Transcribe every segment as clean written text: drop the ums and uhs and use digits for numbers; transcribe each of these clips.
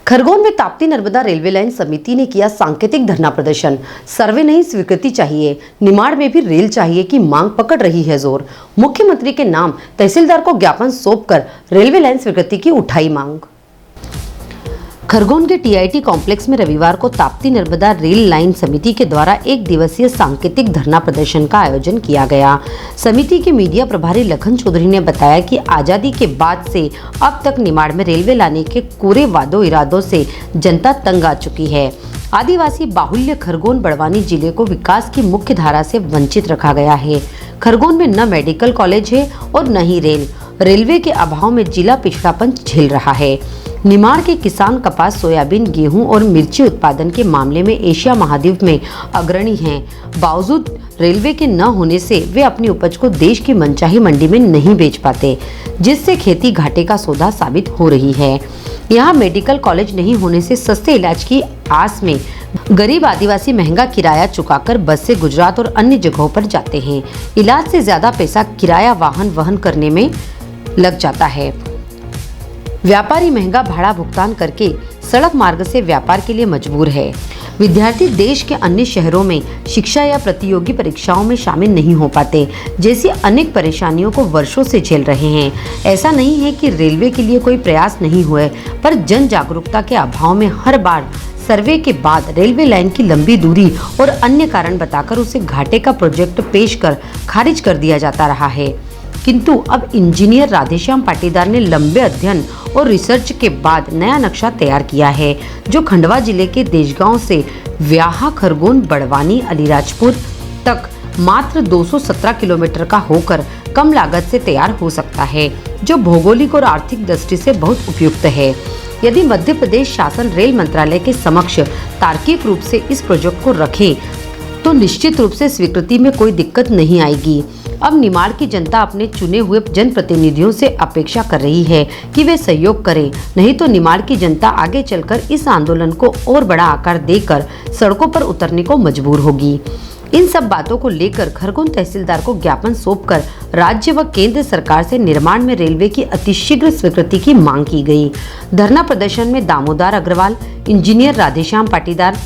खरगोन में Tapti Narmada railway line समिति ने किया सांकेतिक धरना प्रदर्शन। सर्वे नहीं, स्वीकृति चाहिए। निमाड़ में भी रेल चाहिए की मांग पकड़ रही है जोर। मुख्यमंत्री के नाम तहसीलदार को ज्ञापन सौंपकर रेलवे लाइन स्वीकृति की उठाई मांग। खरगोन के टीआईटी कॉम्प्लेक्स में रविवार को ताप्ती नर्मदा रेल लाइन समिति के द्वारा एक दिवसीय सांकेतिक धरना प्रदर्शन का आयोजन किया गया। समिति के मीडिया प्रभारी लखन चौधरी ने बताया कि आजादी के बाद से अब तक निमाड़ में रेलवे लाने के कोरे वादों इरादों से जनता तंग आ चुकी है। आदिवासी बाहुल्य खरगोन बड़वानी जिले को विकास की मुख्य धारा से वंचित रखा गया है। खरगोन में न मेडिकल कॉलेज है और न ही रेलवे के अभाव में जिला पिछड़ापन झेल रहा है। निमाड़ के किसान कपास, सोयाबीन, गेहूं और मिर्ची उत्पादन के मामले में एशिया महाद्वीप में अग्रणी हैं। बावजूद रेलवे के न होने से वे अपनी उपज को देश की मनचाही मंडी में नहीं बेच पाते, जिससे खेती घाटे का सौदा साबित हो रही है। यहाँ मेडिकल कॉलेज नहीं होने से सस्ते इलाज की आस में गरीब आदिवासी महंगा किराया चुकाकर बस से गुजरात और अन्य जगहों पर जाते हैं। इलाज से ज्यादा पैसा किराया वाहन वहन करने में लग जाता है। व्यापारी महंगा भाड़ा भुगतान करके सड़क मार्ग से व्यापार के लिए मजबूर है। विद्यार्थी देश के अन्य शहरों में शिक्षा या प्रतियोगी परीक्षाओं में शामिल नहीं हो पाते, जैसी अनेक परेशानियों को वर्षों से झेल रहे हैं। ऐसा नहीं है कि रेलवे के लिए कोई प्रयास नहीं हुए, पर जन जागरूकता के अभाव में हर बार सर्वे के बाद रेलवे लाइन की लंबी दूरी और अन्य कारण बताकर उसे घाटे का प्रोजेक्ट पेश कर खारिज कर दिया जाता रहा है। किंतु अब इंजीनियर राधेश्याम पाटीदार ने लंबे अध्ययन और रिसर्च के बाद नया नक्शा तैयार किया है, जो खंडवा जिले के देशगांव से व्याहा, खरगोन, बड़वानी, अलीराजपुर तक मात्र 217 किलोमीटर का होकर कम लागत से तैयार हो सकता है, जो भौगोलिक और आर्थिक दृष्टि से बहुत उपयुक्त है। यदि मध्य प्रदेश शासन रेल मंत्रालय के समक्ष तार्किक रूप से इस प्रोजेक्ट को रखे तो निश्चित रूप से स्वीकृति में कोई दिक्कत नहीं आएगी। अब निमाड़ की जनता अपने चुने हुए जनप्रतिनिधियों से अपेक्षा कर रही है कि वे सहयोग करें, नहीं तो निमाड़ की जनता आगे चलकर इस आंदोलन को और बड़ा आकार देकर सड़कों पर उतरने को मजबूर होगी। इन सब बातों को लेकर खरगोन तहसीलदार को ज्ञापन सौंपकर राज्य व केंद्र सरकार से निर्माण में रेलवे की अतिशीघ्र स्वीकृति की मांग की गई। धरना प्रदर्शन में दामोदर अग्रवाल, इंजीनियर राधेश्याम पाटीदार,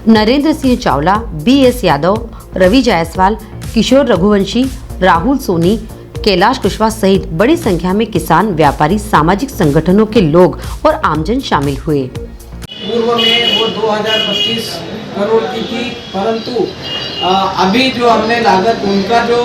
नरेंद्र सिंह चावला, BS यादव, रवि जायसवाल, किशोर रघुवंशी, राहुल सोनी, कैलाश कुशवाहा सहित बड़ी संख्या में किसान, व्यापारी, सामाजिक संगठनों के लोग और आमजन शामिल हुए। पूर्व में वो 2025 करोड़ की थी, परंतु अभी जो हमने लागत उनका जो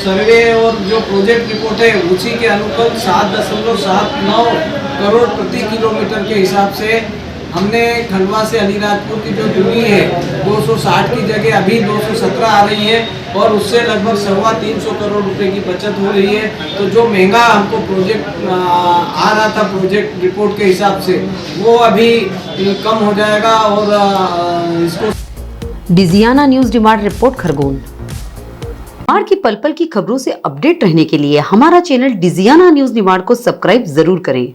सर्वे और जो प्रोजेक्ट रिपोर्ट है उसी के अनुकूल 7.79 करोड़ प्रति किलोमीटर के हिसाब से हमने खंडवा से अलीराजपुर की जो दूरी है 260 की जगह अभी 217 आ रही है और उससे लगभग 350 करोड़ रुपए की बचत हो रही है। तो जो महंगा हमको प्रोजेक्ट आ रहा था प्रोजेक्ट रिपोर्ट के हिसाब से, वो अभी कम हो जाएगा और इसको। डिजियाना न्यूज निमाड़ रिपोर्ट, खरगोन। निमाड़ की पल पल की खबरों से अपडेट रहने के लिए हमारा चैनल डिजियाना न्यूज निमाड़ को सब्सक्राइब जरूर करें।